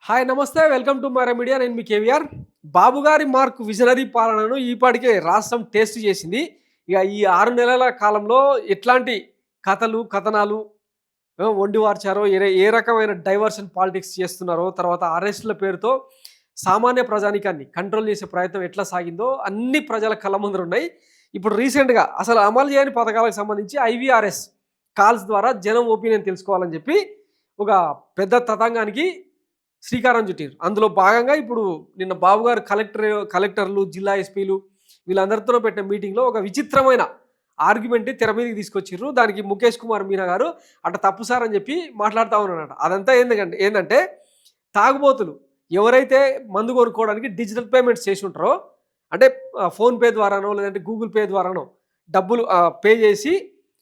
Hi నమస్తే welcome to మర media. నేను మీ కేవీఆర్. బాబు గారి మార్క్ విజనరీ పాలనను ఈపాటికే రాష్ట్రం టేస్ట్ చేసింది. ఇక ఈ 6 నెలల కాలంలో ఎట్లాంటి కథలు, కథనాలు వండి వార్చారో, ఏ రకమైన డైవర్షన్ పాలిటిక్స్ చేస్తున్నారో, తర్వాత అరెస్టుల పేరుతో సామాన్య ప్రజానీకాన్ని కంట్రోల్ చేసే ప్రయత్నం ఎట్లా సాగిందో అన్ని ప్రజల కళ్ళ ముందర ఉన్నాయి. ఇప్పుడు రీసెంట్‌గా అసలు అమలు చేయని పథకాలకు సంబంధించి ఐవీఆర్ఎస్ కాల్స్ ద్వారా జనం ఒపీనియన్ తెలుసుకోవాలని చెప్పి ఒక పెద్ద తతంగానికి శ్రీకారం చుట్టారు. అందులో భాగంగా ఇప్పుడు నిన్న బాబు గారు కలెక్టర్లు, జిల్లా ఎస్పీలు వీళ్ళందరితో పెట్టిన మీటింగ్‌లో ఒక విచిత్రమైన ఆర్గ్యుమెంట్‌ని తెర మీదకి తీసుకొచ్చిర్రు. దానికి ముఖేష్ కుమార్ మీనా గారు అట్ట తప్పు సార్ అని చెప్పి మాట్లాడుతా ఉన్నారట. అదంతా ఏందంటే తాగుబోతులు ఎవరైతే మందు కొనుక్కోవడానికి డిజిటల్ పేమెంట్స్ చేసి ఉంటారో, అంటే ఫోన్‌పే ద్వారానో లేదంటే గూగుల్ పే ద్వారానో డబ్బులు పే చేసి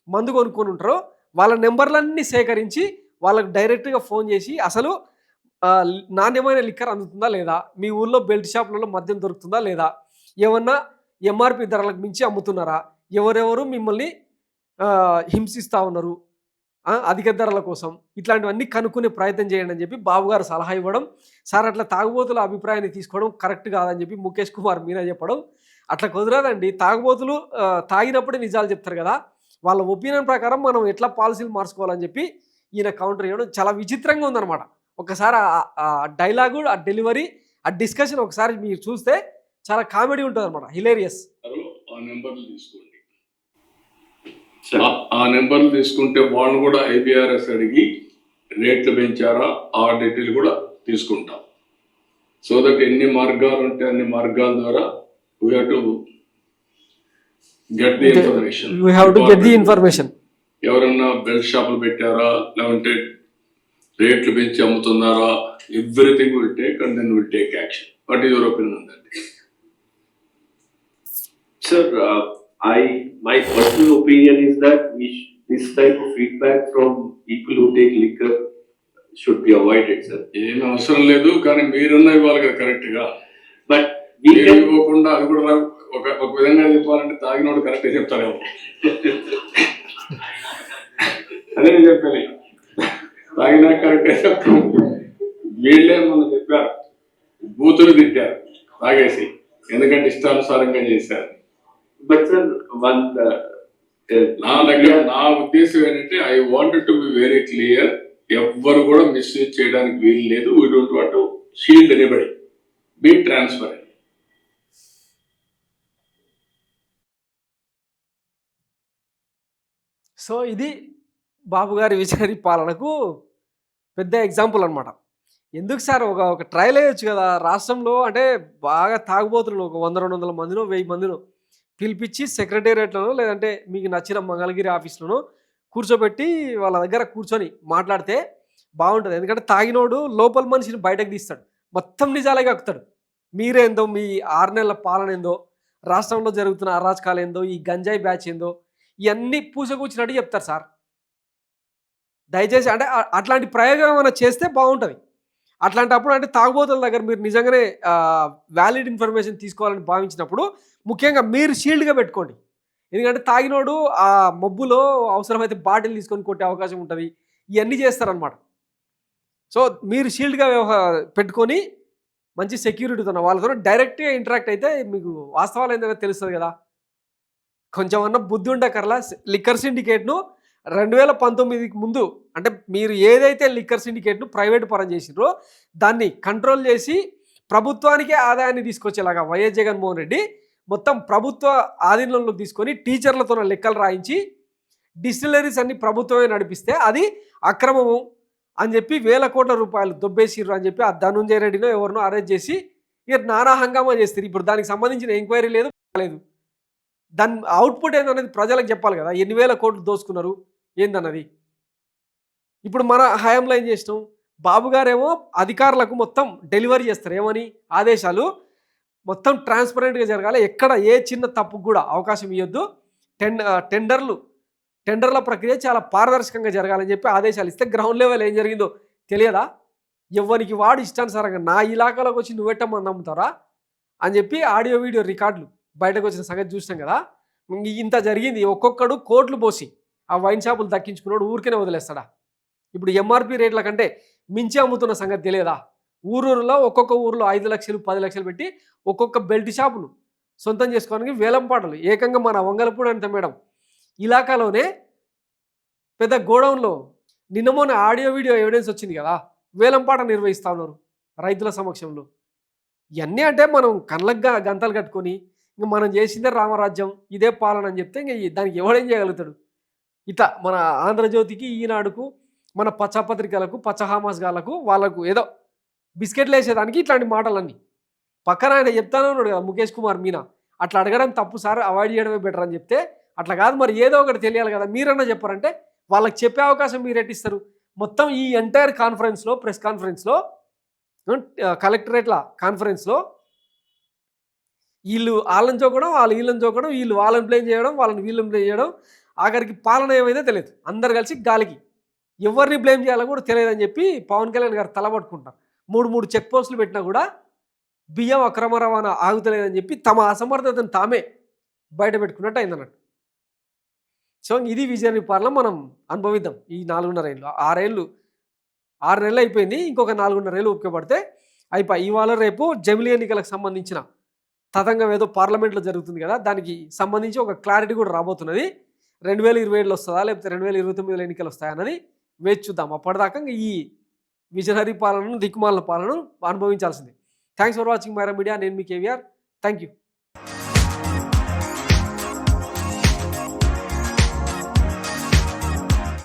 మందు కొనుక్కొని ఉంటారో వాళ్ళ నెంబర్లన్నీ సేకరించి వాళ్ళకి డైరెక్ట్‌గా ఫోన్ చేసి అసలు నాణ్యమైన లిక్కర్ అందుతుందా లేదా, మీ ఊర్లో బెల్ట్ షాపులలో మద్యం దొరుకుతుందా లేదా, ఏమన్నా ఎంఆర్పి ధరలకు మించి అమ్ముతున్నారా, ఎవరెవరు మిమ్మల్ని హింసిస్తూ ఉన్నారు అధిక ధరల కోసం, ఇట్లాంటివన్నీ కనుక్కునే ప్రయత్నం చేయండి అని చెప్పి బాబు గారు సలహా ఇవ్వడం. సార్ అట్లా తాగుబోతుల అభిప్రాయాన్ని తీసుకోవడం కరెక్ట్ కాదని చెప్పి ముఖేష్ కుమార్ మీనా చెప్పడం. అట్లా కుదరదండి. తాగుబోతులు తాగినప్పుడే నిజాలు చెప్తారు కదా, వాళ్ళ ఒపీనియన్ ప్రకారం మనం ఎట్లా పాలసీలు మార్చుకోవాలని చెప్పి ఈయన కౌంటర్ ఇవ్వడం చాలా విచిత్రంగా ఉందన్నమాట. ఒకసారి ఆ డైలాగు, ఆ డెలివరీ, ఆ డిస్కషన్ ఒకసారి మీరు చూస్తే చాలా కామెడీ ఉంటుంది అనమాట, హిలేరియస్. ఆ నెంబర్లు తీసుకోండి. ఆ నెంబర్లు తీసుకుంటే వాళ్ళు కూడా ఐబిఆర్ఎస్ అడిగి రేట్లు పెంచారా ఆ డీటెయిల్ కూడా తీసుకుంటాం. సో దట్ ఎన్ని మార్గాలు ఉంటే అన్ని మార్గాల ద్వారా we have to get the information. We have to get the information. ఎవరన్నా బెల్ట్ షాపులు పెట్టారా, లేదంటే రేట్లు పెంచి అమ్ముతున్నారా, everything will take and then will take action. What is your opinion on that? Sir, my personal opinion is that this type of feedback from people who take liquor should be avoided, sir. ఏం అవసరం లేదు, కానీ మీరున్న ఇవ్వాలి కదా correct గా. But ఇవ్వకుండా అది కూడా ఒక విధంగా చెప్పాలంటే తాగినోడు కరెక్ట్ చెప్తారేమో. అదే చెప్పాలి, తాగినా కరెక్టే చెప్తాను. వీళ్ళే మనం చెప్పారు, బూతులు తిట్టారు తాగేసి, ఎందుకంటే ఇష్టానుసారంగా చేశారు. but sir, నా ఉద్దేశం ఏంటంటే I wanted to be very clear. ఎవ్వరు కూడా మిస్యూజ్ చేయడానికి వీలు లేదు. We don't want to shield anybody. Be transparent. So ఇది బాబు గారి విజనరీ పాలనకు పెద్ద ఎగ్జాంపుల్ అనమాట. ఎందుకు సార్ ఒక ట్రయల్ వేయొచ్చు కదా రాష్ట్రంలో. అంటే బాగా తాగుబోతులను ఒక 100-200 మందినో 1000 మందినో పిలిపించి సెక్రటేరియట్లోనో లేదంటే మీకు నచ్చిన మంగళగిరి ఆఫీస్లోనో కూర్చోబెట్టి వాళ్ళ దగ్గర కూర్చొని మాట్లాడితే బాగుంటుంది. ఎందుకంటే తాగినోడు లోపల మనిషిని బయటకు తీస్తాడు, మొత్తం నిజాలే కక్కుతాడు. మీరేందో, మీ 6 నెలల పాలన ఏందో, రాష్ట్రంలో జరుగుతున్న అరాచకాలు ఏందో, ఈ గంజాయి బ్యాచ్ ఏందో, ఇవన్నీ పూసకూర్చినట్టు చెప్తారు సార్. దయచేసి అంటే అట్లాంటి ప్రయోగం ఏమైనా చేస్తే బాగుంటుంది. అట్లాంటప్పుడు అంటే తాగుబోతుల దగ్గర మీరు నిజంగానే వ్యాలిడ్ ఇన్ఫర్మేషన్ తీసుకోవాలని భావించినప్పుడు ముఖ్యంగా మీరు షీల్డ్గా పెట్టుకోండి. ఎందుకంటే తాగినోడు ఆ మబ్బులో అవసరమైతే బాటిల్ తీసుకొని కొట్టే అవకాశం ఉంటుంది. ఇవన్నీ చేస్తారనమాట. సో మీరు షీల్డ్గా పెట్టుకొని మంచి సెక్యూరిటీతో వాళ్ళతో డైరెక్ట్గా ఇంటరాక్ట్ అయితే మీకు వాస్తవాలు ఏంటో తెలుస్తుంది కదా. కొంచెం అన్న బుద్ధి ఉండకర్లా. లిక్కర్ సిండికేట్ను 2019కి ముందు, అంటే మీరు ఏదైతే లిక్కర్ సిండికేట్ను ప్రైవేట్ పరం చేసిరో దాన్ని కంట్రోల్ చేసి ప్రభుత్వానికే ఆదాయాన్ని తీసుకొచ్చేలాగా వైఎస్ జగన్మోహన్ రెడ్డి మొత్తం ప్రభుత్వ ఆధీనంలోకి తీసుకొని టీచర్లతో లెక్కలు రాయించి డిస్టిలరీస్ అన్ని ప్రభుత్వమే నడిపిస్తే అది అక్రమము అని చెప్పి 1000 కోట్ల రూపాయలు దొబ్బేసిర్రు అని చెప్పి ఆ ధనుంజయ రెడ్డినో ఎవరినో అరెస్ట్ చేసి ఇక నానా హంగామా చేస్తారు. ఇప్పుడు దానికి సంబంధించిన ఎంక్వైరీ లేదు. దాని అవుట్పుట్ ఏందనేది ప్రజలకు చెప్పాలి కదా. ఎన్ని 1000 కోట్లు దోసుకున్నారు ఏందన్నది. ఇప్పుడు మన హయాంలో ఏం చేసినాం, బాబు గారేమో అధికారులకు మొత్తం డెలివరీ చేస్తారు. ఏమని ఆదేశాలు, మొత్తం ట్రాన్స్పరెంట్గా జరగాలి, ఎక్కడ ఏ చిన్న తప్పుకు కూడా అవకాశం ఇవ్వద్దు, టెండర్ల ప్రక్రియ చాలా పారదర్శకంగా జరగాలని చెప్పి ఆదేశాలు ఇస్తే గ్రౌండ్ లెవెల్ ఏం జరిగిందో తెలియదా? ఎవ్వరికి వాడు ఇష్టానుసారంగా నా ఇలాకాలోకి వచ్చి నువ్వెట్టమని నమ్ముతారా అని చెప్పి ఆడియో వీడియో రికార్డులు బయటకు వచ్చిన సంగతి చూసినాం కదా. ఇంత జరిగింది. ఒక్కొక్కడు కోట్లు పోసి ఆ వైన్ షాపులు దక్కించుకున్నాడు ఊరికేనే వదిలేస్తాడా? ఇప్పుడు ఎంఆర్పి రేట్ల కంటే మించి అమ్ముతున్న సంగతి తెలియదా? ఊరూరులో ఒక్కొక్క ఊర్లో 5 లక్షలు 10 లక్షలు పెట్టి ఒక్కొక్క బెల్ట్ షాపును సొంతం చేసుకోవడానికి వేలం పాటలు. ఏకంగా మన వంగలపూడి అంత మేడం ఇలాకాలోనే పెద్ద గోడౌన్‌లో నిన్న మొన్న ఆడియో, వీడియో ఎవిడెన్స్ వచ్చింది కదా! వేలం పాట నిర్వహిస్తా ఉన్నారు రైతుల సమక్షంలో. ఇయన్నీ అంటే మనం కళ్ళకి గంతలు కట్టుకొని, ఇంక మనం చేసిందే రామరాజ్యం, ఇదే పాలన అని చెప్తే ఇంక దానికి ఎవడేం చేయగలుగుతాడు? ఇట్లా మన ఆంధ్రజ్యోతికి, ఈనాడుకు, మన పచ్చ పత్రికలకు, పచ్చ హామాస్‌గాళ్ళకు వాళ్ళకు ఏదో బిస్కెట్‌లేసేదానికి ఇట్లాంటి మాటలన్నీ. పక్కన ఆయన చెప్తానే ఉన్నాడు కదా ముఖేష్ కుమార్ మీనా. అట్లా అడగడం తప్పు సార్, అవాయిడ్ చేయడమే బెటర్ అని చెప్తే, అట్లా కాదు మరి ఏదో ఒకటి తెలియాలి కదా! మీరన్నా చెప్పారంటే వాళ్ళకి చెప్పే అవకాశం మీరెట్టిస్తారు? మొత్తం ఈ ఎంటైర్ కాన్ఫరెన్స్‌లో, ప్రెస్ కాన్ఫరెన్స్‌లో కలెక్టరేట్ల కాన్ఫరెన్స్‌లో ఈళ్ళు ఆళ్ళని జోకడం, వాళ్ళు ఈళ్ళని జోకడం, ఈళ్ళు వాళ్ళని బ్లేమ్ చేయడం, వాళ్ళని వీళ్ళని బ్లేమ్ చేయడం, ఆఖరికి పాలన ఏమైందో తెలియదు. అందరూ కలిసి గాలికి. ఎవరిని బ్లేమ్ చేయాలో కూడా తెలియదని చెప్పి పవన్ కళ్యాణ్ గారు తల పట్టుకుంటారు. 3 చెక్ పోస్టులు పెట్టినా కూడా బియ్యం అక్రమ రవాణా ఆగుతలేదని చెప్పి తమ అసమర్థతను తామే బయట పెట్టుకున్నట్టు అయిందన్నట్టు. సో, ఇది విజయనగరం పాలన మనం అనుభవిద్దాం. ఈ 4.5 ఏళ్ళు. 6 ఏళ్ళు 6 నెలలు అయిపోయింది. ఇంకొక 4.5 ఏళ్ళు ఓపిక పడితే అయిపాయి. ఇవాళ రేపు జమిలీ ఎన్నికలకు సంబంధించిన తతంగం ఏదో పార్లమెంట్‌లో జరుగుతుంది కదా! దానికి సంబంధించి ఒక క్లారిటీ కూడా రాబోతున్నది. 2027లో వస్తదా? లేకపోతే 2029లో ఎన్నికలు వస్తాయా అన్నది వేచి చూద్దాం. అప్పటిదాకా ఈ విజనరీ పాలనను, దిక్కుమాలిన పాలనను అనుభవించాల్సిందే. Thanks for watching Myra media. నేను మీ కేవీఆర్. Thank you.